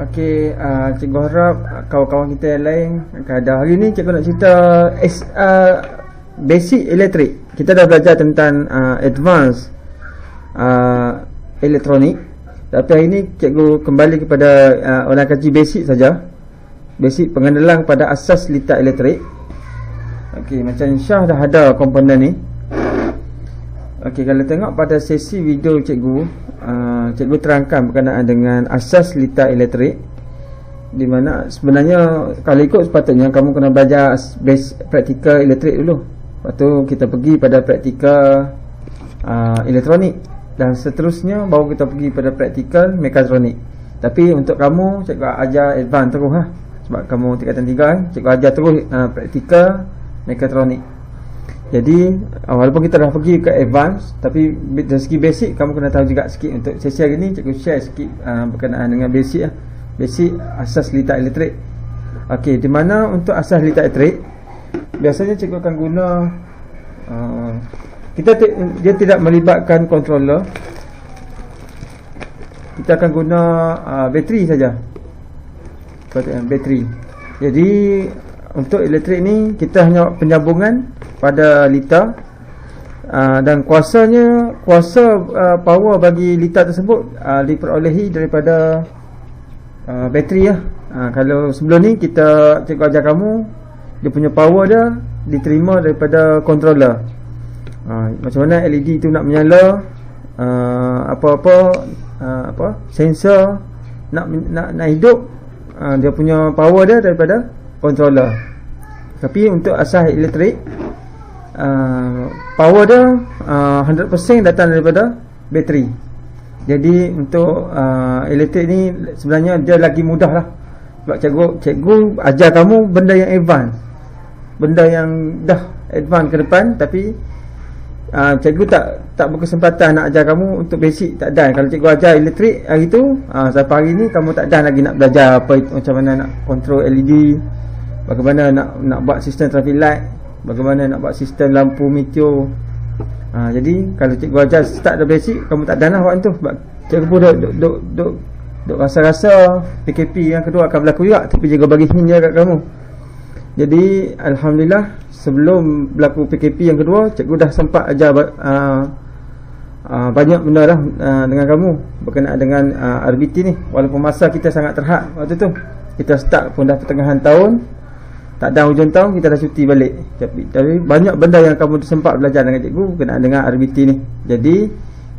Okey, cikgu harap kawan-kawan kita yang lain akan ada. Hari ni cikgu nak cerita basic elektrik. Kita dah belajar tentang advanced elektronik. Tapi hari ni cikgu kembali kepada orang kaji basic saja. Basic pengenalan pada asas litar elektrik. Okey, macam Syah dah ada komponen ni. Okey, kalau tengok pada sesi video cikgu, cikgu terangkan berkenaan dengan asas litar elektrik, di mana sebenarnya kalau ikut sepatutnya kamu kena belajar praktikal elektrik dulu. Lepas tu kita pergi pada praktikal elektronik, dan seterusnya baru kita pergi pada praktikal mekatronik. Tapi untuk kamu, cikgu ajar advance terus lah. Sebab kamu tingkatan 3 kan, cikgu ajar terus praktikal mekatronik. Jadi walaupun kita dah pergi ke advance, tapi dari segi basic kamu kena tahu juga sikit. Untuk sesi hari ni cikgu share sikit berkenaan dengan basic lah. Basic asas litar elektrik. Okey, di mana untuk asas litar elektrik biasanya cikgu akan guna dia tidak melibatkan controller. Kita akan guna bateri saja. Bateri. Jadi untuk elektrik ni kita hanya penyambungan pada litar, dan kuasa power bagi litar tersebut diperolehi daripada bateri lah. Kalau sebelum ni cikgu ajar kamu, dia punya power dia diterima daripada controller. Macam mana LED tu nak menyala, sensor nak hidup, dia punya power dia daripada controller. Tapi untuk asas elektrik, power dia 100% datang daripada bateri. Jadi untuk elektrik ni sebenarnya dia lagi mudah lah. Sebab cikgu ajar kamu benda yang advance, benda yang dah advance ke depan. Tapi cikgu tak berkesempatan nak ajar kamu untuk basic, tak ada. Kalau cikgu ajar elektrik hari tu, sampai hari ni kamu tak ada lagi nak belajar macam mana nak control LED, bagaimana nak buat sistem traffic light, bagaimana nak buat sistem lampu meteor. Jadi kalau cikgu ajar start the basic, kamu tak ada lah waktu tu. Sebab cikgu pun duk rasa-rasa PKP yang kedua akan berlaku juga, tapi cikgu bagi hint kat kamu. Jadi alhamdulillah, sebelum berlaku PKP yang kedua, cikgu dah sempat ajar banyak benda lah dengan kamu berkenaan dengan RBT ni. Walaupun masa kita sangat terhad waktu tu, kita start pun dah pertengahan tahun, tak ada hujung tahun kita dah cuti balik. Tapi banyak benda yang kamu sempat belajar dengan cikgu berkenaan dengan RBT ni. Jadi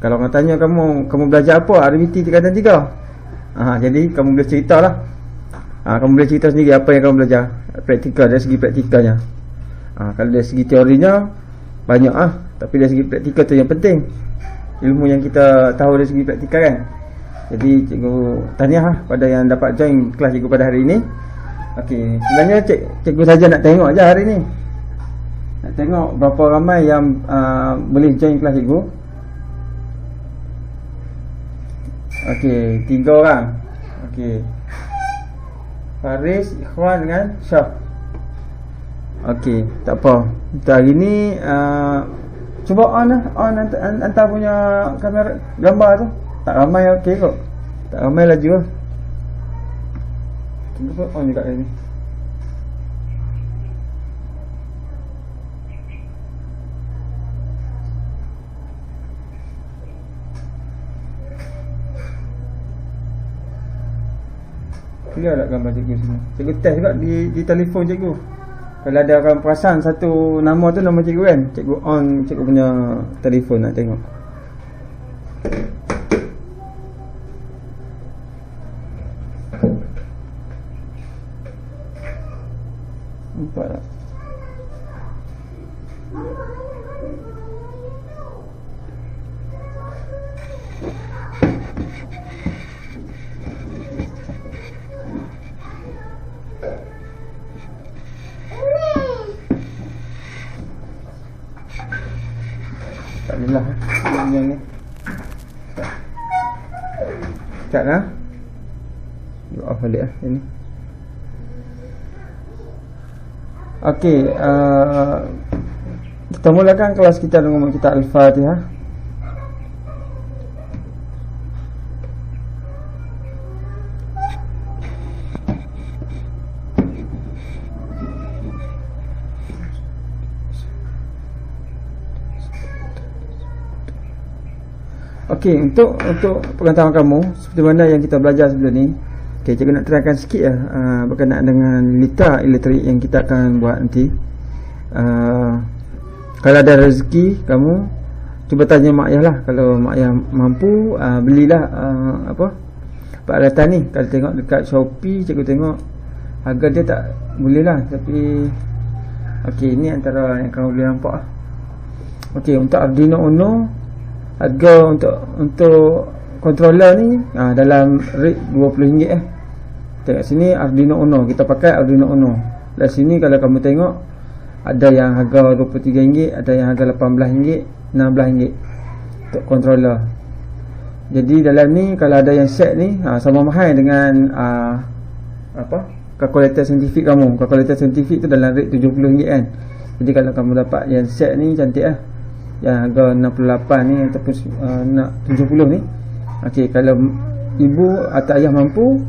kalau orang tanya kamu belajar apa RBT tingkatan 3, jadi kamu boleh ceritalah. Kamu boleh cerita sendiri apa yang kamu belajar praktikal, dari segi praktikalnya. Kalau dari segi teorinya banyak tapi dari segi praktikal tu yang penting, ilmu yang kita tahu dari segi praktikal kan. Jadi cikgu tahniah pada yang dapat join kelas cikgu pada hari ini. Okey, sebenarnya cikgu saja nak tengok je hari ni, nak tengok berapa ramai yang boleh join kelas cikgu. Okey, 3 orang. Okey, Faris, Ikhwan dengan Syah. Okey, tak apa. Untuk hari ni cuba on hantar punya kamera gambar tu. Tak ramai okey kot. Tak ramai laju lah. Cuba on juga hari ni. Clear tak gambar cikgu sini? Cikgu test juga di telefon cikgu. Kalau ada orang perasan satu nama tu nama cikgu kan, cikgu on cikgu punya telefon nak tengok. Nampak tak? Tak adalah yang ni. Sekejap lah. Off balik lah ini. Okey, kita mulakan kelas kita dengan kita Al-Fatihah. Okey, untuk pengetahuan kamu, seperti mana yang kita belajar sebelum ni. Okey, cikgu nak terangkan sikit lah berkenaan dengan lita elektrik yang kita akan buat nanti. Kalau ada rezeki kamu, cuba tanya mak ayah lah. Kalau mak ayah mampu, belilah peralatan ni. Kalau tengok dekat Shopee, cikgu tengok harga dia tak boleh lah. Tapi okey, ni antara yang kamu boleh nampak lah. Okey, untuk Arduino Uno, harga untuk controller ni dalam rate RM20 Tengok sini Arduino Uno, kita pakai Arduino Uno. Dari sini kalau kamu tengok, ada yang harga RM23, ada yang harga RM18, RM16 untuk controller. Jadi dalam ni kalau ada yang set ni sama mahal dengan kalkulator saintifik kamu. Kalkulator saintifik tu dalam rate RM70 kan. Jadi kalau kamu dapat yang set ni, cantik lah. Yang harga 68 ni ataupun nak 70 ni. Okey, kalau ibu atau ayah mampu,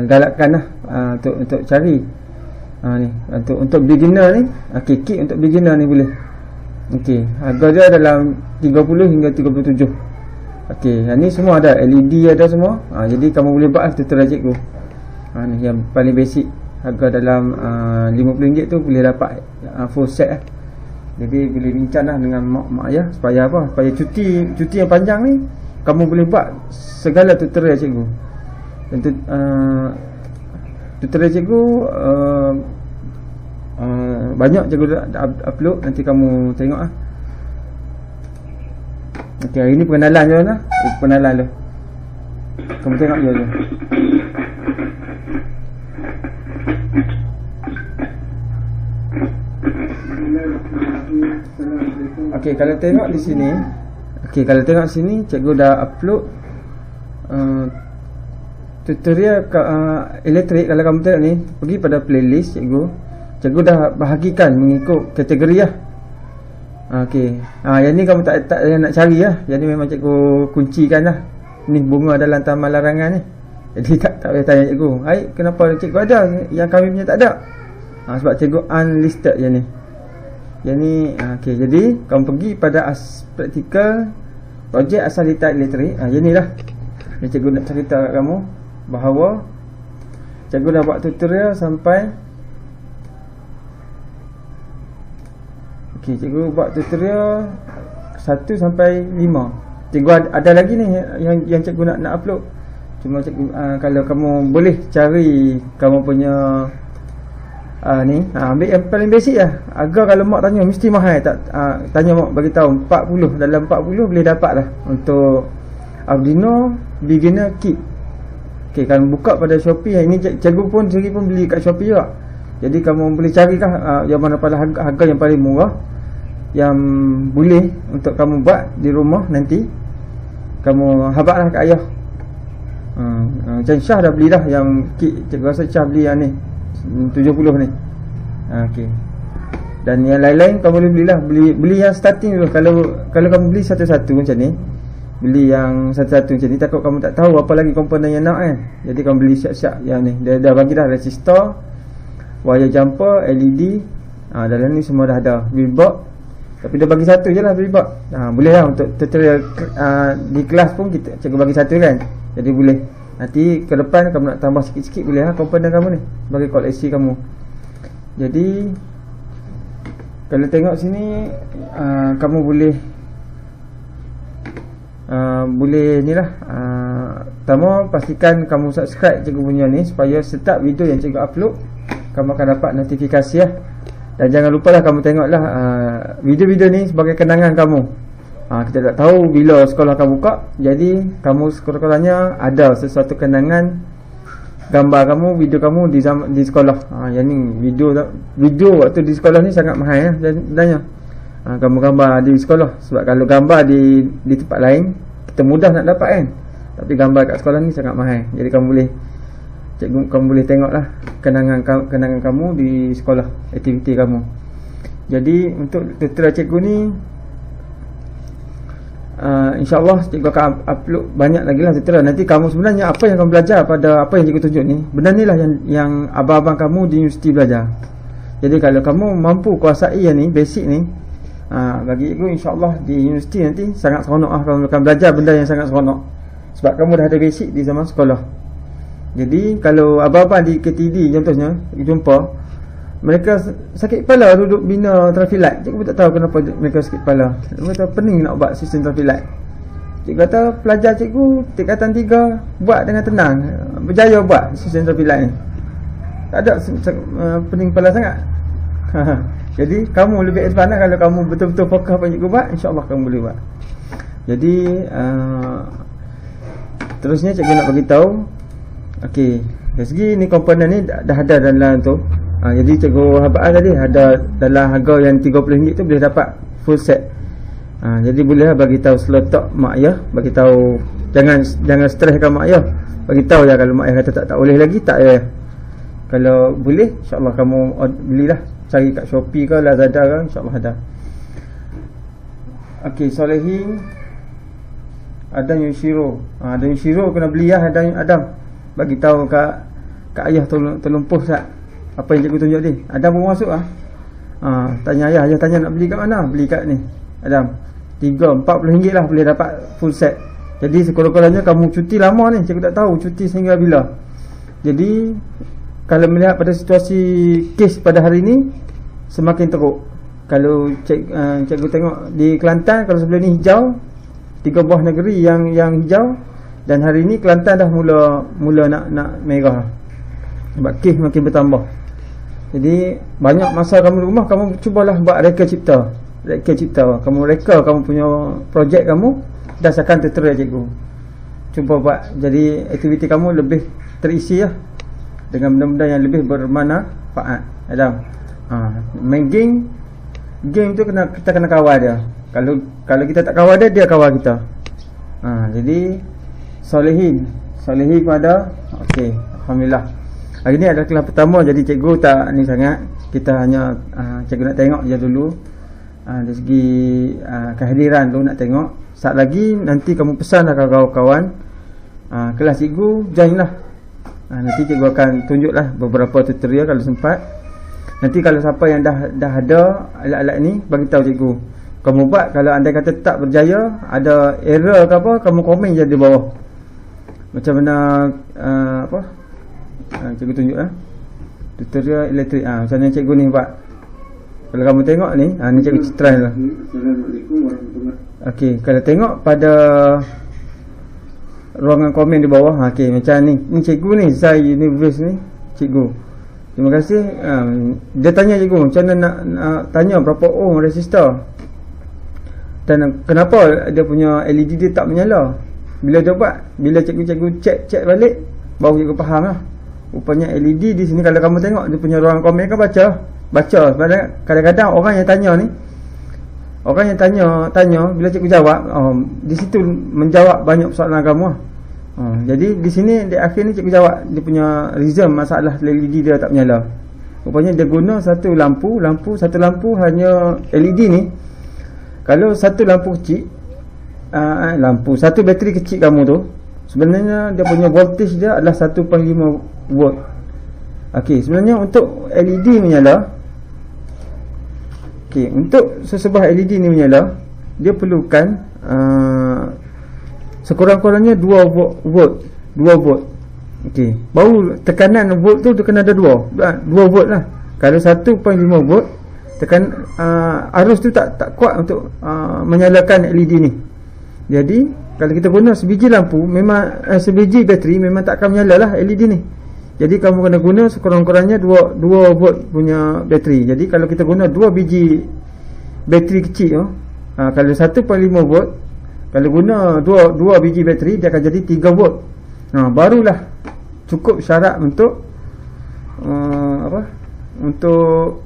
galakkan lah untuk cari ni untuk beginner ni. Okey, kit untuk beginner ni boleh. Okey, harga dia dalam 30 hingga 37. Okey, yang ni semua ada LED, ada semua. Jadi kamu boleh buat tutorial cikgu. Ni yang paling basic, harga dalam RM50 tu boleh dapat full set lah. Jadi boleh bincang lah dengan mak ayah supaya apa? Supaya cuti yang panjang ni kamu boleh buat segala tutorial cikgu. Dan tutorial cikgu banyak cikgu dah upload, nanti kamu tengok lah. Okey, hari ni pengenalan je lah. Pengenalan tu kamu tengok je. Okey, kalau tengok di sini, cikgu dah upload tutorial elektrik. Kalau kamu tengok ni, pergi pada playlist cikgu dah bahagikan mengikut kategori lah. Okey, yang ni kamu tak payah nak cari lah. Yang ni memang cikgu kuncikan lah. Ni bunga dalam taman larangan ni. Jadi tak payah tanya cikgu, "Hai, kenapa cikgu ada yang kami punya tak ada?" Sebab cikgu unlisted yang ni. Yang ni okey, jadi kamu pergi pada praktikal projek asal lita elektrik. Yang ni lah yang cikgu nak cerita kat kamu, bahawa cikgu dah buat tutorial sampai cikgu buat tutorial 1 sampai 5. Cikgu ada lagi ni yang cikgu nak upload. Cuma cikgu kalau kamu boleh cari kamu punya ambil yang paling basic lah. Agar kalau mak tanya mesti mahal tak, tanya mak bagi tahu 40, dalam 40 boleh dapat lah untuk Arduino beginner kit. Okey, kalau buka pada Shopee, ini cikgu pun sendiri pun beli kat Shopee juga. Jadi kamu boleh carikah yang mana pada harga yang paling murah yang boleh untuk kamu buat di rumah. Nanti kamu habaklah kat ayah. Macam Syah dah beli dah yang kit. Cikgu rasa Syah beli yang ni 70 ni. Okey. Dan yang lain-lain kamu boleh belilah. Beli yang starting dulu. Kalau kamu beli satu-satu macam ni, beli yang satu-satu macam ni, takut kamu tak tahu apa lagi komponen yang nak kan. Jadi kamu beli siap-siap yang ni. Dia dah bagi dah resistor, wire jumper, LED. Dalam ni semua dah ada. Breadboard. Tapi dia bagi satu je lah breadboard. Boleh lah untuk tutorial di kelas pun cikgu bagi satu kan. Jadi boleh. Nanti ke depan kamu nak tambah sikit-sikit boleh lah komponen kamu ni, bagi koleksi kamu. Jadi kalau tengok sini, kamu boleh ni lah. Pertama, pastikan kamu subscribe cikgu punya ni, supaya setiap video yang cikgu upload kamu akan dapat notifikasi lah. Dan jangan lupa lah kamu tengoklah video-video ni sebagai kenangan kamu. Kita tak tahu bila sekolah akan buka. Jadi kamu sekolah-sekolahnya ada sesuatu kenangan gambar kamu, video kamu di sekolah. Yang ni video waktu di sekolah ni sangat mahal ya sebenarnya. Kamu gambar di sekolah. Sebab kalau gambar di tempat lain kita mudah nak dapat kan. Tapi gambar kat sekolah ni sangat mahal. Jadi kamu boleh tengoklah kenangan kamu di sekolah, aktiviti kamu. Jadi untuk tutorial cikgu ni, InsyaAllah cikgu akan upload banyak lagi lah tutorial. Nanti kamu sebenarnya apa yang kamu belajar pada apa yang cikgu tunjuk ni, benda ni lah yang abang-abang kamu di universiti belajar. Jadi kalau kamu mampu kuasai yang ni, basic ni, Bagi cikgu insya-Allah di universiti nanti sangat seronok kamu akan belajar benda yang sangat seronok. Sebab kamu dah ada basic di zaman sekolah. Jadi kalau abang-abang di KTD contohnya jumpa mereka sakit kepala duduk bina traffic light, cikgu tak tahu kenapa mereka sakit kepala. Mereka pening nak buat sistem traffic light. Cikgu kata pelajar cikgu tingkatan 3 buat dengan tenang, berjaya buat sistem traffic light ni. Tak ada pening kepala sangat. Jadi kamu lebih advance lah kalau kamu betul-betul fokus apa yang cikgu buat, insya-Allah kamu boleh buat. Jadi terusnya cikgu nak bagi tahu. Okey, dari segi ni komponen ni dah ada dalam tu. Jadi cikgu habaq tadi ada dalam harga yang RM30 tu boleh dapat full set. Jadi boleh bagi tahu seletak mak ayah, bagi tahu jangan streskan mak ayah. Bagi tahu ya kalau mak ayah kata tak boleh lagi, tak ya. Kalau boleh insya-Allah kamu belilah, cari kat Shopee ke Lazada ke, insya-Allah ada. Okey, solehin ada Yushiro. Ada Yushiro kena beli lah, ada Adam. Bagi tahu kat ayah terlumpuh sat. Apa yang cikgu tunjuk ni? Adam pun masuk tanya ayah tanya nak beli kat mana? Beli kat ni. Adam. RM40 lah boleh dapat full set. Jadi sekurang-kurangnya kamu cuti lama ni, cikgu tak tahu cuti sehingga bila. Jadi kalau melihat pada situasi kes pada hari ni semakin teruk. Kalau cikgu tengok di Kelantan, kalau sebelum ni hijau 3 buah negeri yang hijau, dan hari ni Kelantan dah mula nak merah. Sebab kes makin bertambah. Jadi banyak masa kamu di rumah, kamu cubalah buat reka cipta. Kamu reka kamu punya projek kamu berdasarkan tutorial cikgu. Cuba buat jadi aktiviti kamu lebih terisi lah dengan benda-benda yang lebih bermanfaat. Adam. Main game tu kita kena kawal dia. Kalau kita tak kawal dia kawal kita. Jadi solehin pun ada. Okey, alhamdulillah. Hari ni adalah kelas pertama, jadi cikgu tak ni sangat. Kita hanya cikgu nak tengok je dulu. Dari segi kehadiran tu nak tengok. Saat lagi nanti kamu pesan lah kawan-kawan kelas cikgu, join lah. Nanti cikgu akan tunjuklah beberapa tutorial kalau sempat. Nanti kalau siapa yang dah ada alat-alat ni, bagi tahu cikgu. Kamu buat, kalau anda kata tak berjaya, ada error ke apa, kamu komen je di bawah. Macam mana cikgu tunjuk tutorial elektrik. Macam mana cikgu ni buat. Kalau kamu tengok ni, ni cikgu try lah. Assalamualaikum warahmatullahi. Okey, kalau tengok pada ruangan komen di bawah. Okey, macam ni. Ni cikgu ni, Zai Universe ni, cikgu. Terima kasih. Dia tanya cikgu, macam mana nak tanya berapa ohm resistor. Dan kenapa dia punya LED dia tak menyala. Bila dia buat, bila cikgu cek balik, baru cikgu faham lah. Rupanya LED di sini, kalau kamu tengok dia punya ruangan komen kan baca. Kadang-kadang orang yang tanya ni, orang yang tanya bila cikgu jawab, di situ menjawab banyak persoalan kamu. Jadi di sini di akhir ni cikgu jawab dia punya reason masalah LED dia tak menyala. Rupanya dia guna satu lampu hanya LED ni. Kalau satu lampu kecil, satu bateri kecil kamu tu, sebenarnya dia punya voltage dia adalah 1.5 volt. Okey, sebenarnya untuk LED menyala, untuk sesebuah LED ni menyala, dia perlukan sekurang-kurangnya 2 volt. Okey, baru tekanan volt tu dia kena ada 2 volt lah. Kalau 1.5 volt, arus tu tak kuat untuk menyalakan LED ni. Jadi kalau kita guna sebiji lampu, memang sebiji bateri memang tak akan menyala lah LED ni. Jadi kamu kena guna sekurang-kurangnya 2 volt punya bateri. Jadi kalau kita guna 2 biji bateri kecil, kalau 1.5 volt, kalau guna 2 biji bateri, dia akan jadi 3 volt. Barulah cukup syarat untuk untuk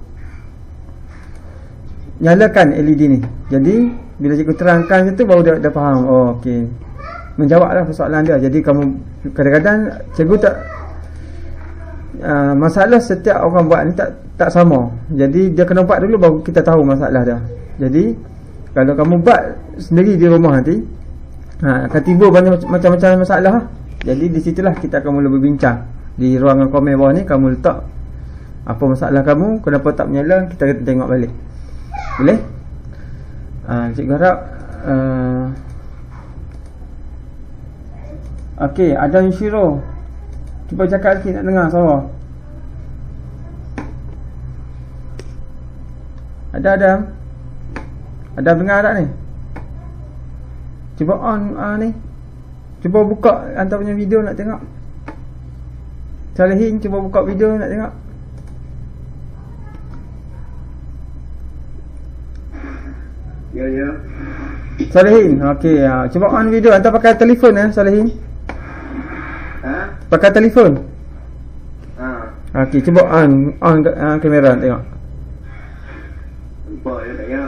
nyalakan LED ni. Jadi bila cikgu terangkan itu, baru dia faham. Okey, menjawablah persoalan dia. Jadi kamu kadang-kadang cikgu tak masalah setiap orang buat ni tak sama. Jadi dia kena buat dulu baru kita tahu masalah dia. Jadi kalau kamu buat sendiri di rumah nanti, akan timbul banyak macam-macam masalah. Jadi di situlah kita akan mula berbincang. Di ruangan komen bawah ni kamu letak apa masalah kamu, kenapa tak menyala, kita tengok balik. Boleh? Cikgu harap okey, Adam Yushiro, cuba cakap sikit, nak dengar suara. Adam dengar tak ni? Cuba on ni. Cuba buka hantar punya video nak tengok. Salihin, cuba buka video nak tengok. Ya. Salihin, okey. Cuba on video, hantar pakai telefon Salihin. Pakai telefon. Okey, cuba on kamera tengok. Nampak ya tak ya?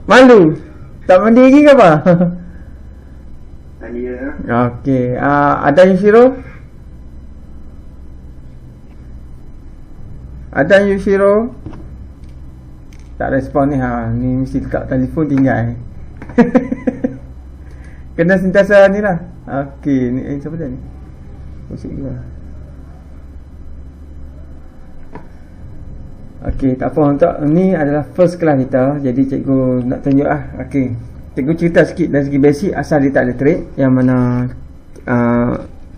Malu. Tak mandi lagi ke apa? Mandi ya. Okey, ada Yushiro? Ada Yushiro? Tak respon ni. Ni mesti dekat telefon tinggal. Kena sentiasa ni lah. Okey, ni siapa dia ni? Musik juga. Okey, tak apa, untuk ni adalah first class kita. Jadi cikgu nak tunjuk okey. Cikgu cerita sikit dari segi basic asal litar elektrik yang mana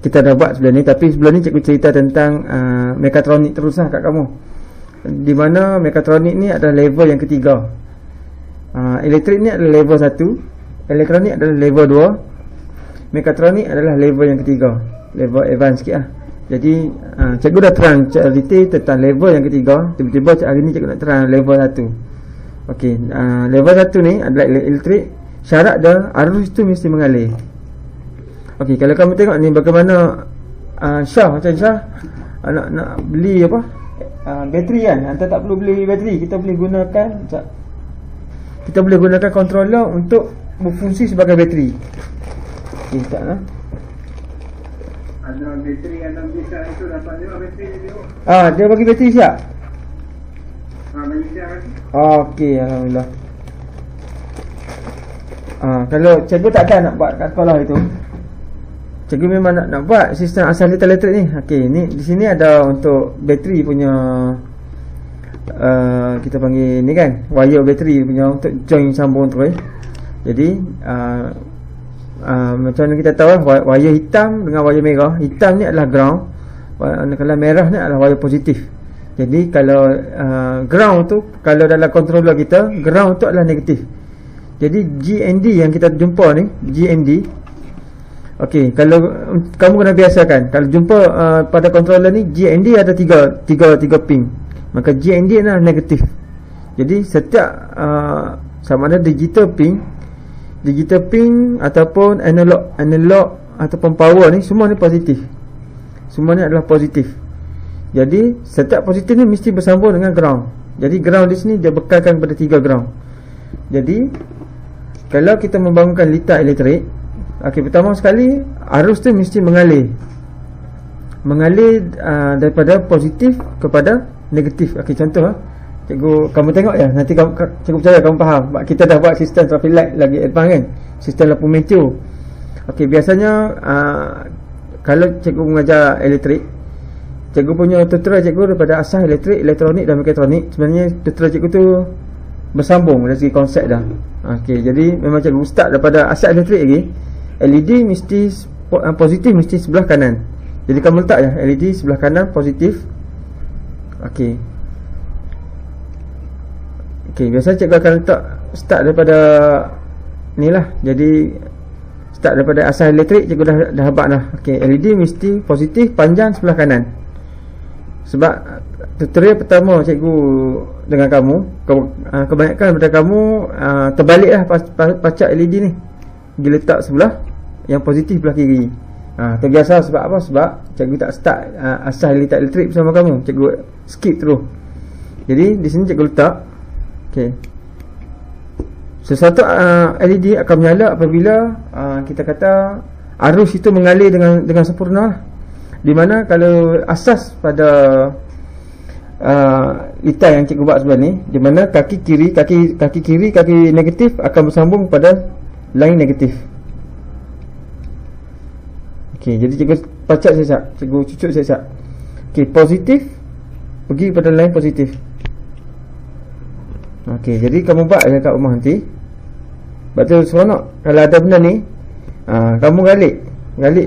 kita dah buat sebelum ni. Tapi sebelum ni cikgu cerita tentang mekatronik terus kat kamu. Di mana mekatronik ni adalah level yang ketiga. Elektrik ni adalah level 1, elektronik adalah level 2, mekatronik adalah level yang ketiga, level advance sikit Jadi cikgu dah terang cerita tentang level yang ketiga. Tiba-tiba hari ni cikgu nak terang level 1. Okey, level 1 ni adalah elektrik. Syarat dia arus tu mesti mengalir. Okey, kalau kamu tengok ni bagaimana Syah, macam Syah nak beli apa? Bateri kan. Anda tak perlu beli bateri. Kita boleh gunakan controller untuk berfungsi sebagai bateri. Okey, tak lah. Ada bateri yang dalam bisa itu dapat juga bateri dia. Dia bagi bateri siap? Bagi siap. Okey, alhamdulillah. Kalau cikgu takkan nak buat kat sekolah itu. Cikgu memang nak buat sistem asal litar elektrik ni. Okey, ni di sini ada untuk bateri punya kita panggil ni kan, wire bateri punya untuk join sambung terus. Jadi macam mana kita tahu wire hitam dengan wire merah. Hitam ni adalah ground, kalau merah ni adalah wire positif. Jadi kalau ground tu, kalau dalam controller kita, ground tu adalah negatif. Jadi GND yang kita jumpa ni, GND. Okey, kalau kamu kena biasakan, kalau jumpa pada controller ni, GND ada tiga pin. Maka GND adalah negatif. Jadi setiap sama ada digital pin ataupun analog ataupun power ni, semua ni positif. Semua ni adalah positif. Jadi setiap positif ni mesti bersambung dengan ground. Jadi ground di sini dia bekalkan kepada 3 ground. Jadi kalau kita membangunkan litar elektrik, pertama sekali arus tu mesti mengalir daripada positif kepada negatif. Contoh cikgu, kamu tengok ya, nanti cikgu percaya kamu faham. Kita dah buat sistem traffic light lagi advance kan, sistem lampu meteo. Biasanya kalau cikgu mengajar elektrik, cikgu punya tutorial cikgu daripada asal elektrik, elektronik dan mekatronik. Sebenarnya tutorial cikgu tu bersambung dari segi konsep dah. Jadi memang cikgu start daripada asal elektrik lagi. LED mesti positif, mesti sebelah kanan. Jadi kamu letak ya, LED sebelah kanan positif. Okey, biasa cikgu akan letak start daripada ni lah. Jadi start daripada asal elektrik, cikgu dah habaq dah. LED mesti positif, panjang sebelah kanan. Sebab tutorial pertama cikgu dengan kamu, kebanyakan daripada kamu terbalik lah pacak LED ni, pergi letak sebelah yang positif belah kiri. Terbiasa. Sebab apa? Sebab cikgu tak start asal litar elektrik bersama kamu, cikgu skip terus. Jadi di sini cikgu letak sesuatu LED akan menyala apabila kita kata arus itu mengalir dengan sempurna. Di mana kalau asas pada litar yang cikgu buat sebelum ni, di mana kaki kiri, kaki negatif akan bersambung pada line negatif. Jadi cikgu pacak siap-siap, cikgu cucuk siap-siap. Positif pergi pada line positif. Okey, jadi kamu buat je kat rumah nanti. Sebab tu seronok kalau ada benda ni, kamu galik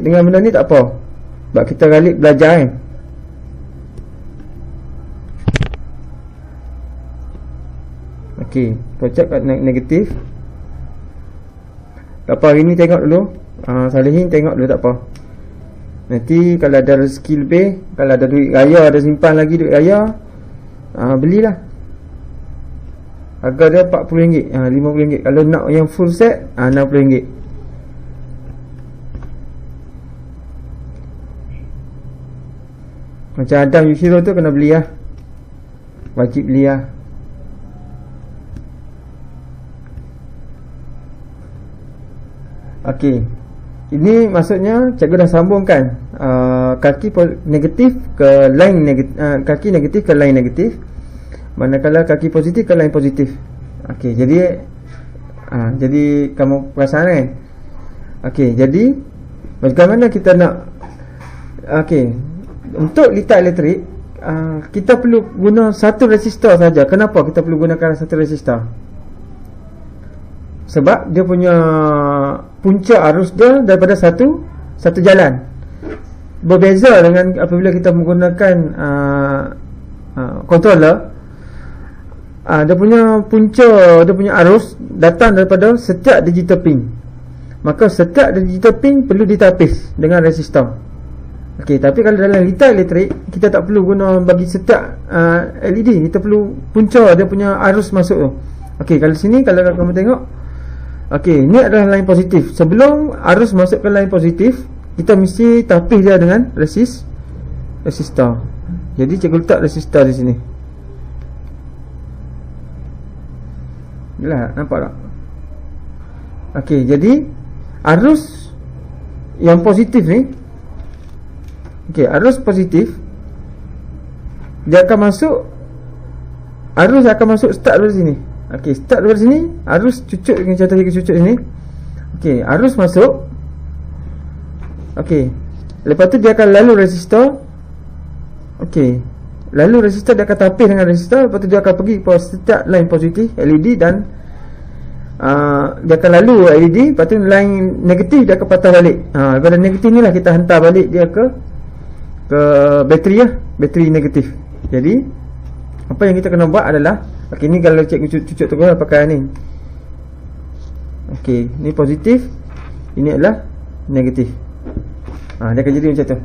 dengan benda ni tak apa. Sebab kita galik belajar kan. Okey, kocak kat negatif. Tak apa, hari ni tengok dulu. Salihin tengok dulu tak apa. Nanti kalau ada rezeki lebih, kalau ada duit raya, ada simpan lagi duit raya, belilah. Harga dia RM40, RM50. Kalau nak yang full set, RM60. Macam Adam Yushiro tu kena beli lah. Wajib beli lah. Okey, ini maksudnya cikgu dah sambungkan kaki negatif ke line negatif, kaki negatif ke line negatif, manakala kaki positif ke line positif. Okey, jadi kamu perasan kan? Okey, jadi bagaimana kita nak, okey, untuk litar elektrik kita perlu guna satu resistor saja. Kenapa kita perlu gunakan satu resistor? Sebab dia punya punca arus dia daripada satu jalan. Berbeza dengan apabila kita menggunakan controller. Dia punya punca, dia punya arus datang daripada setiap digital pin. Maka setiap digital pin perlu ditapis dengan resistor. Okey, tapi kalau dalam litar elektrik kita tak perlu guna bagi setiap LED. Kita perlu punca dia punya arus masuk tu. Okey, kalau sini kalau kamu tengok, okey, ni adalah line positif. Sebelum arus masuk ke line positif, kita mesti tapis dia dengan resistor. Jadi cikgu letak resistor di sini. Yalah, nampak tak? Okey, jadi arus yang positif ni, okey, arus positif dia akan masuk, arus akan masuk start dari sini. Okey, start dari sini, arus cucuk dengan contoh kita cucuk sini. Okey, arus masuk. Okey, lepas tu dia akan lalu resistor. Okey, lalu resistor dia akan tapis dengan resistor. Lepas tu dia akan pergi ke setiap line positif LED dan dia akan lalu LED. Lepas tu line negatif dia akan patah balik. Daripada negatif ni lah kita hantar balik dia ke bateri lah, bateri negatif. Jadi apa yang kita kena buat adalah, okey, ni kalau cikgu cucuk tu pakai ni. Okey, ni positif, ini adalah negatif. Dia akan jadi macam tu.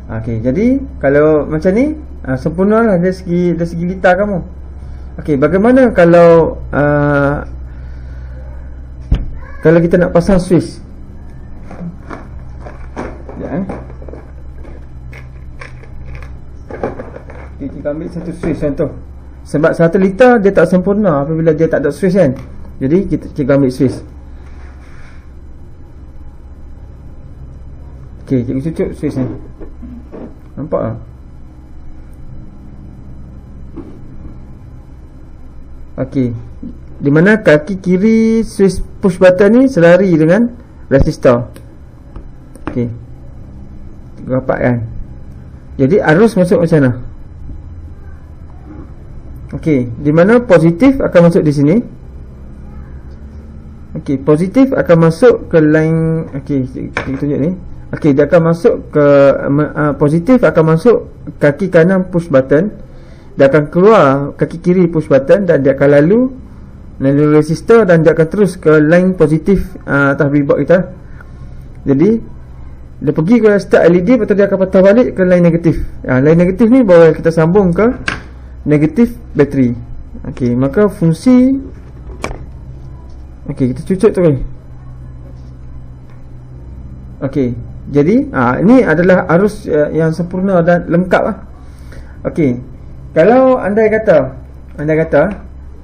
Okey, jadi kalau macam ni sempurnalah dari segi litar kamu. Okey, bagaimana kalau kita nak pasang switch? Ya, kita ambil satu switch contoh. Sebab satu litar dia tak sempurna apabila dia tak ada switch kan. Jadi kita ambil switch. Okey, cikgu cucuk switch ni. Nampak tak? Okey, di mana kaki kiri switch push button ni selari dengan resistor. Okey, rapat kan. Jadi arus masuk macam mana? Okey, di mana positif akan masuk di sini. Okey, positif akan masuk ke line. Okey, kita tunjuk ni. Okey, dia akan masuk ke positif akan masuk kaki kanan push button. Dia akan keluar kaki kiri push button dan dia akan lalu resistor dan dia akan terus ke line positif atas breadboard kita. Jadi dia pergi ke start LED, lepas tu dia akan patah balik ke line negatif. Line negatif ni baru kita sambung ke negatif bateri. Okey, maka fungsi, okey, kita cucuk tu ni. Okey, jadi ini adalah arus yang sempurna dan lengkap lah. Okey, kalau andai kata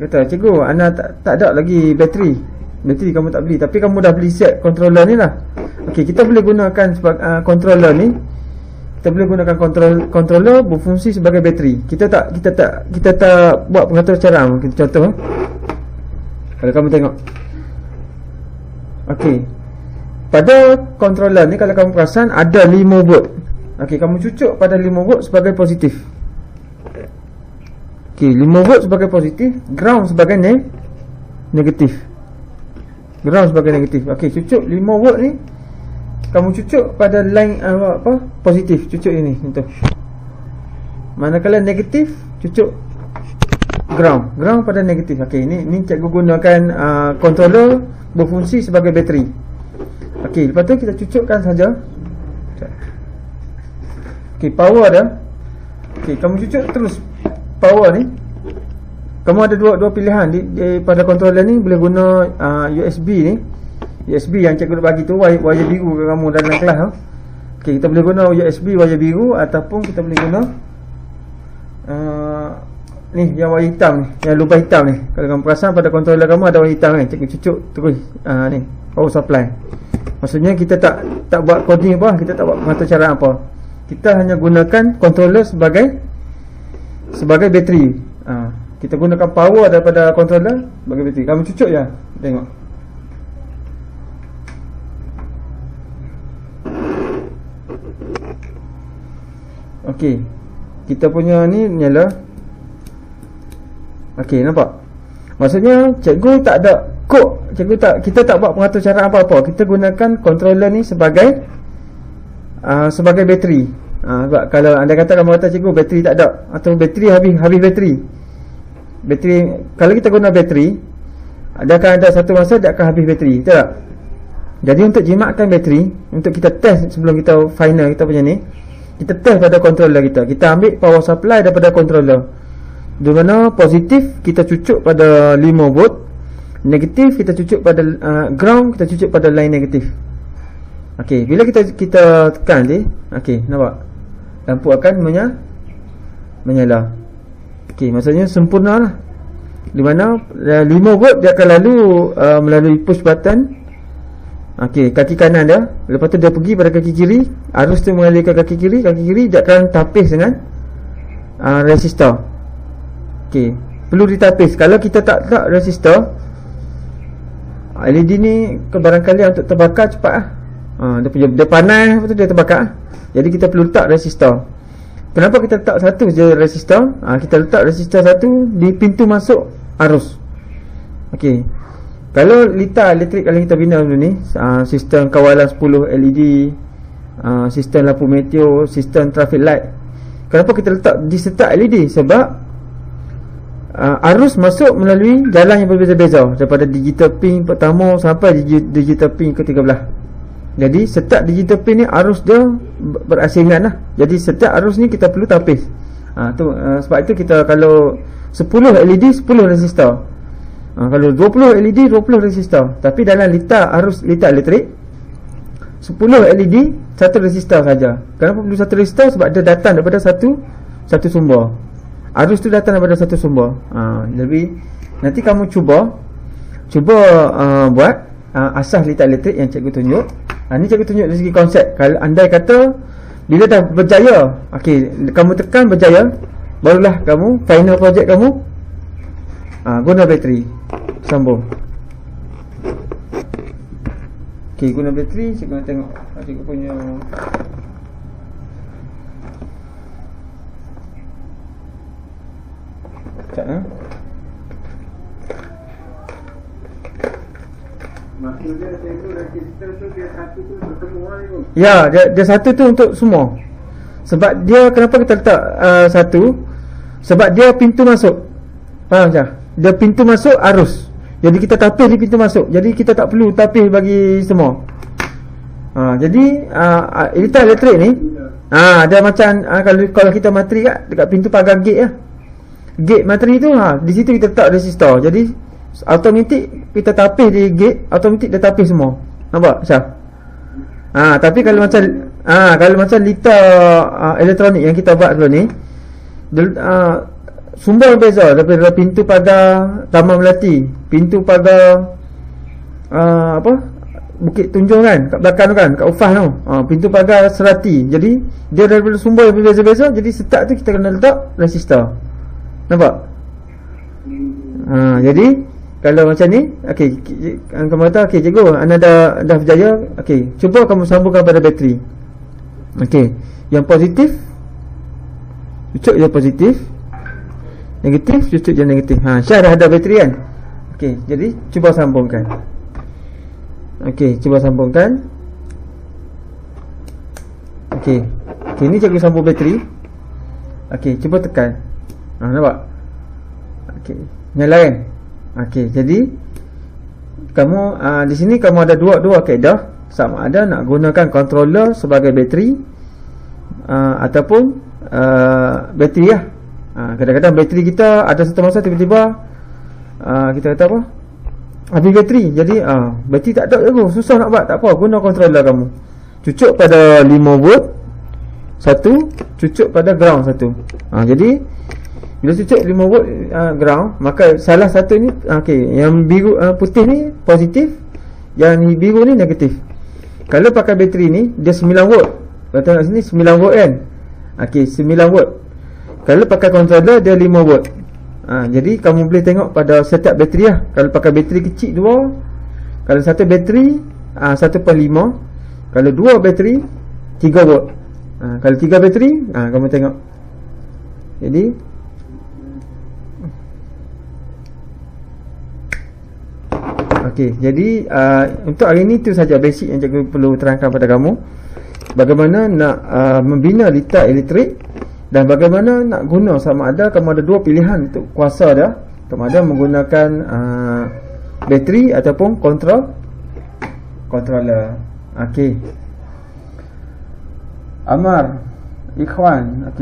cikgu, anda tak ada lagi bateri kamu tak beli, tapi kamu dah beli set controller ni lah. Okey, kita boleh gunakan controller ni. Kita boleh gunakan controller berfungsi sebagai bateri. Kita tak buat pengatur cara. Kita contoh kalau kamu tengok. Okey, pada controller ni kalau kamu perasan ada 5 volt. Okey, kamu cucuk pada 5 volt sebagai positif. Okey, 5 volt sebagai positif, ground sebagai negatif. Ground sebagai negatif. Okey, cucuk 5 volt ni kamu cucuk pada line positif, cucuk ini contoh. Manakala negatif, cucuk ground pada negatif. Okey, ni cikgu gunakan controller berfungsi sebagai bateri. Okey, lepas tu kita cucukkan saja. Okey, power dah. Okey, kamu cucuk terus power ni. Kamu ada dua pilihan pada controller ni. Boleh guna USB ni, USB yang cikgu nak bagi tu, wire biru ke kamu dalam kelas tu. Okey, kita boleh guna USB wire biru, ataupun kita boleh guna ni yang warna hitam ni, yang lubang hitam ni. Kalau kamu perasan pada controller kamu ada warna hitam kan, cikgu cucuk terus ni power supply. Maksudnya kita tak buat coding apa, kita tak buat pengaturcaraan apa. Kita hanya gunakan controller sebagai bateri. Kita gunakan power daripada controller sebagai bateri. Kamu cucuk je, tengok. Okey, kita punya ni nyala. Okey, nampak? Maksudnya cikgu tak ada kod, kita tak buat pengaturcaraan apa-apa. Kita gunakan controller ni sebagai bateri. Sebab kalau anda kata, kamu kata cikgu bateri tak ada, atau bateri habis bateri. Kalau kita guna bateri, dia akan ada satu masa dia akan habis bateri, betul tak? Jadi untuk jimatkan bateri, untuk kita test sebelum kita final kita punya ni, kita test pada controller kita. Kita ambil power supply daripada controller, di mana positif kita cucuk pada 5 volt, negatif kita cucuk pada ground, kita cucuk pada line negatif. Okey, bila kita tekan ni, okey, nampak? Lampu akan menyala. Okey, maksudnya sempurna lah. Di mana 5 volt dia akan lalu melalui push button. Okey, kaki kanan dia, lepas tu dia pergi pada kaki kiri, arus tu mengalir ke kaki kiri dia akan tapis dengan resistor. Okey, perlu ditapis. Kalau kita tak letak resistor, LED ni barangkali untuk terbakar cepat lah. Dia panas, lepas tu dia terbakar. Jadi kita perlu letak resistor. Kenapa kita letak satu je resistor? Kita letak resistor satu di pintu masuk arus. Okey, kalau litar elektrik kalau kita bina dulu ni, sistem kawalan 10 LED, sistem lampu meteo, sistem traffic light. Kenapa kita letak di setak LED? Sebab arus masuk melalui jalan yang berbeza-beza, daripada digital pin pertama sampai digital pin ke-13. Jadi setiap digital pin ni arus dia berasingan lah. Jadi setiap arus ni kita perlu tapis. Sebab itu kita kalau 10 LED 10 resistor, kalau 20 LED 20 resistor. Tapi dalam litar elektrik 10 LED satu resistor saja. Kenapa perlu satu resistor? Sebab dia datang daripada satu sumber. Arus tu datang daripada satu sumber. Jadi nanti kamu cuba buat asas litar elektrik yang cikgu tunjuk. Ni cikgu tunjuk dari segi konsep. Kalau andai kata bila dah berjaya, okey, kamu tekan berjaya, barulah kamu final project kamu guna bateri. Sambung. Okey, guna bateri. Cikgu nak tengok cikgu punya sekejap. Maksudnya cikgu resistor tu dia satu tu untuk semua ni pun? Ya, dia satu tu untuk semua. Sebab dia, kenapa kita letak satu? Sebab dia pintu masuk. Faham tak? Dia pintu masuk arus. Jadi kita tapis di pintu masuk. Jadi kita tak perlu tapis bagi semua. Jadi litar elektrik ni dia macam kalau kita materi dekat pintu pagar gate lah. Gate materi tu di situ kita letak resistor. Jadi automatik kita tapis di gate, automatik dia tapis semua. Nampak Syah? Tapi kalau macam litar elektronik yang kita buat dulu ni, sumber berbeza daripada pintu pagar Taman Melati, pintu pagar Bukit Tunjung kan, kat belakang tu kan, kat Ufah tu, pintu pagar Serati. Jadi dia daripada sumber yang berbeza-beza. Jadi setiap tu kita kena letak resistor. Nampak? Jadi kalau macam ni, okey, kamu kata okey cikgu, anda dah berjaya. Okey, cuba kamu sambungkan pada bateri. Okey, yang positif cucuk je positif, Negatif, cucuk je negatif. Syah dah ada bateri kan. Okey, jadi cuba sambungkan. Okey, cuba sambungkan. Okey. Okey, ni cikgu sambung bateri. Okey, cuba tekan. Nampak? Okey, nyala kan? Okey, jadi kamu di sini kamu ada dua kaedah. Sama ada nak gunakan controller sebagai bateri ataupun bateri lah. Kadang-kadang bateri kita ada satu masa tiba-tiba kita kata apa, habis bateri. Jadi bateri tak ada je, susah nak buat. Tak apa, guna controller kamu. Cucuk pada 5 volt satu, cucuk pada ground satu. Jadi bila cucuk 5 volt ground, maka salah satu ni yang biru putih ni positif, yang biru ni negatif. Kalau pakai bateri ni dia 9 volt. Kalau tengok sini 9 volt kan. 9 volt. Kalau pakai controller dia 5 volt. Jadi kamu boleh tengok pada setiap bateri lah. Kalau pakai bateri kecil 2, kalau satu bateri 1.5, kalau 2 bateri 3 volt. Kalau 3 bateri kamu tengok. Jadi jadi untuk hari ni tu saja basic yang cikgu perlu terangkan pada kamu. Bagaimana nak membina litar elektrik, dan bagaimana nak guna. Sama ada kamu ada 2 pilihan untuk kuasa dia. Kamu ada menggunakan bateri ataupun controller. Amar, Ikhwan,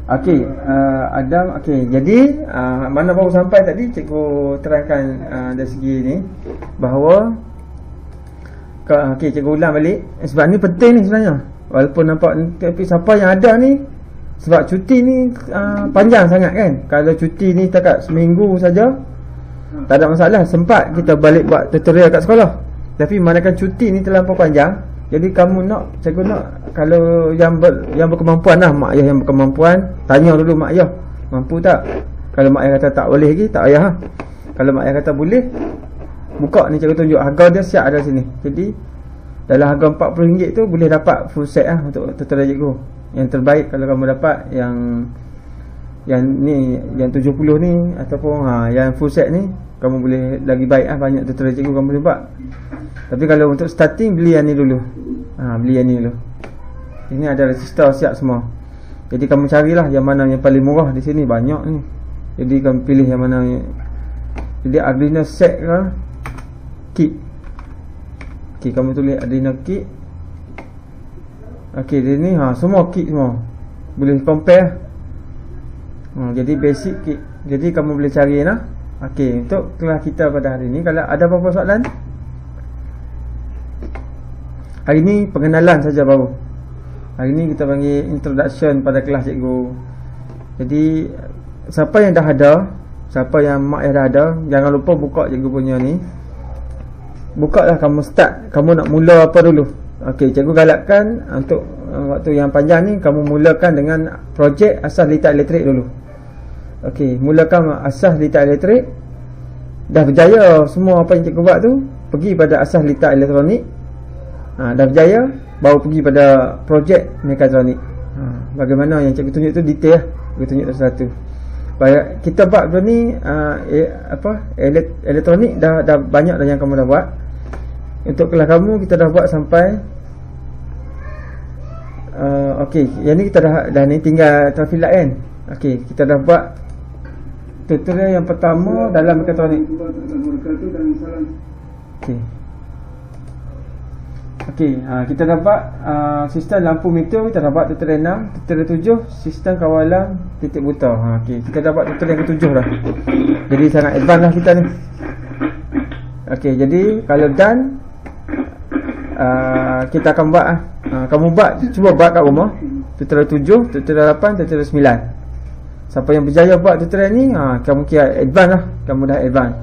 Adam, jadi mana baru sampai tadi cikgu terangkan dari segi ni bahawa cikgu ulang balik sebab ni penting ni sebenarnya. Walaupun nampak tapi siapa yang ada ni, sebab cuti ni panjang sangat kan. Kalau cuti ni takat seminggu saja tak ada masalah, sempat kita balik buat tutorial kat sekolah. Tapi manakala cuti ni terlampau panjang, jadi kamu nak, cikgu nak kalau yang berkemampuan lah, mak ayah yang berkemampuan, tanya dulu mak ayah mampu tak. Kalau mak ayah kata tak boleh lagi, tak payah lah. Kalau mak ayah kata boleh, buka ni cikgu tunjuk harga dia siap ada sini. Jadi dalam harga RM40 tu boleh dapat full set lah untuk tutorial cikgu. Yang terbaik kalau kamu dapat yang ni, yang 70 ni ataupun yang full set ni, kamu boleh lagi baik lah, banyak tutorial cikgu kamu boleh buat. Tapi kalau untuk starting, beli yang ni dulu. Beli yang ni dulu. Ini ada resistor siap semua. Jadi kamu carilah yang mana yang paling murah di sini, banyak ni. Jadi kamu pilih yang mana. Jadi Arduino set ke kit. Kamu tulis Arduino kit. Di sini semua kit semua. Boleh compare. Jadi basic kit. Jadi kamu boleh cari lah. Untuk kelas kita pada hari ni, kalau ada apa-apa soalan, hari ni pengenalan saja baru. Hari ni kita panggil introduction pada kelas cikgu. Jadi siapa yang dah ada, siapa yang mak ayah dah ada, jangan lupa buka cikgu punya ni. Buka lah, kamu start. Kamu nak mula apa dulu. Cikgu galakkan untuk waktu yang panjang ni, kamu mulakan dengan projek asas litar elektrik dulu. Mulakan asas litar elektrik. Dah berjaya semua apa yang cikgu buat tu, pergi pada asas litar elektronik. Dah berjaya, baru pergi pada projek mekatronik. Bagaimana yang cikgu tunjuk tu detail lah. Cikgu tunjuk satu-satu. Kita buat benda ni elektronik dah banyak dah yang kamu dah buat. Untuk kelas kamu kita dah buat sampai yang ni kita dah ni tinggal traffic light kan. Kita dah buat tutorial yang pertama dalam mekatronik. Kita dapat sistem lampu meter, kita dapat tutorial 6, tutorial 7, sistem kawalan titik buta. Kita dapat tutorial yang ke-7 dah. Jadi sangat advance lah kita ni. Jadi kalau done, kita akan buat kamu buat, cuba buat kat rumah tutorial 7, tutorial 8, tutorial 9. Siapa yang berjaya buat tutorial ni, kamu kira advance lah. Kamu dah advance.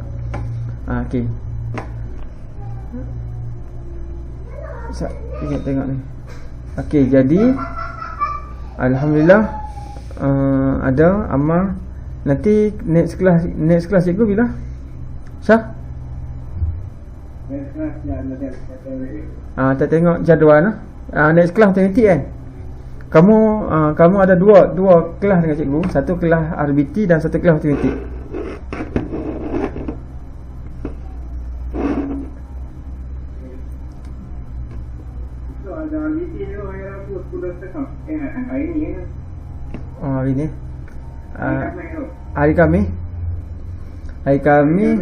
Tengok ni. Jadi alhamdulillah ada amal. Nanti next kelas cikgu bila? Syah? Next kelas tak tengok jadual lah. Next kelas nanti kan. kamu ada dua kelas dengan cikgu, satu kelas RBT dan satu kelas matematik. So ada RBT tu hari Rabu 10.30. Hari ni kan. Oh, hari ni. Hari tu. Hari Khamis. Hari Khamis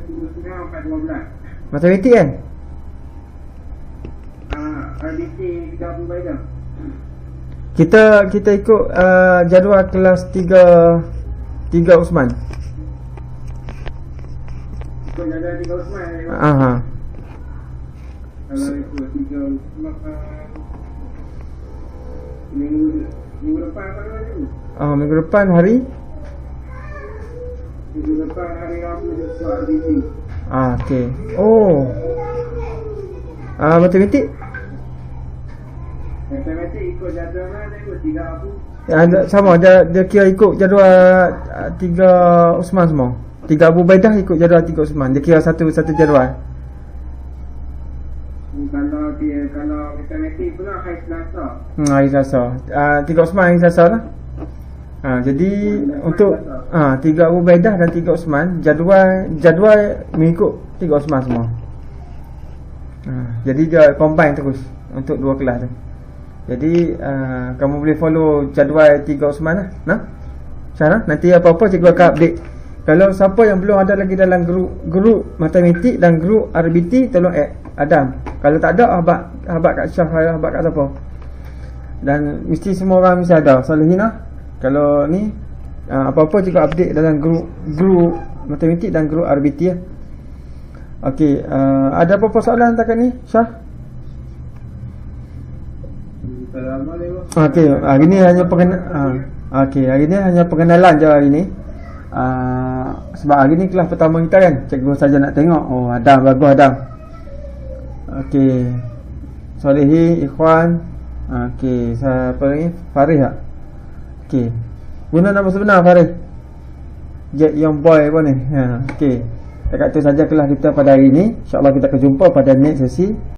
Pukul 10.30 4.12. matematik kan? RBT kita pembaca. Kita ikut jadual kelas 3 Usman. Kau jaga 3 Usman. Aha. Kalau ikut 3 Usman minggu depan kalau ada. Minggu depan hari Rabu tu RBT. okey. Oh. Matematik Matematik ikut jadual mana, ikut 3 Abu. sama dia kira ikut jadual 3 Usman semua. 3 Abu Baidah ikut jadual 3 Usman. Dia kira satu jadual. Kalau matematik pula hari Selasa. Hari Selasa. 3 Usman hari Selasa lah. Jadi untuk 3 Abu Baidah dan 3 Usman jadual mengikut 3 Usman semua. Jadi dia combine terus untuk dua kelas tu. Jadi kamu boleh follow jadual 3 Usman lah. Syarah, nanti apa-apa cikgu akan update. Kalau siapa yang belum ada lagi dalam grup matematik dan grup RBT, tolong add Adam. Kalau tak ada, abad kat Syah, abad kat siapa. Dan mesti semua orang mesti ada. Salihina, kalau ni apa-apa cikgu update dalam grup matematik dan grup RBT ya. Okey, ada apa-apa soalan setakat ni, Syah? Okey, hari ni hanya hari ni hanya pengenalan je hari ni. Sebab hari ni kelas pertama kita kan, cikgu saja nak tengok. Oh, Adam, bagus Adam. Okey, Solehi, Ikhwan. Okey, siapa ni? Faris tak? Okey, guna nama sebenar Faris. Jet Young Boy apa ni? Okey, dekat tu saja kelas kita pada hari ni. InsyaAllah kita akan jumpa pada next sesi.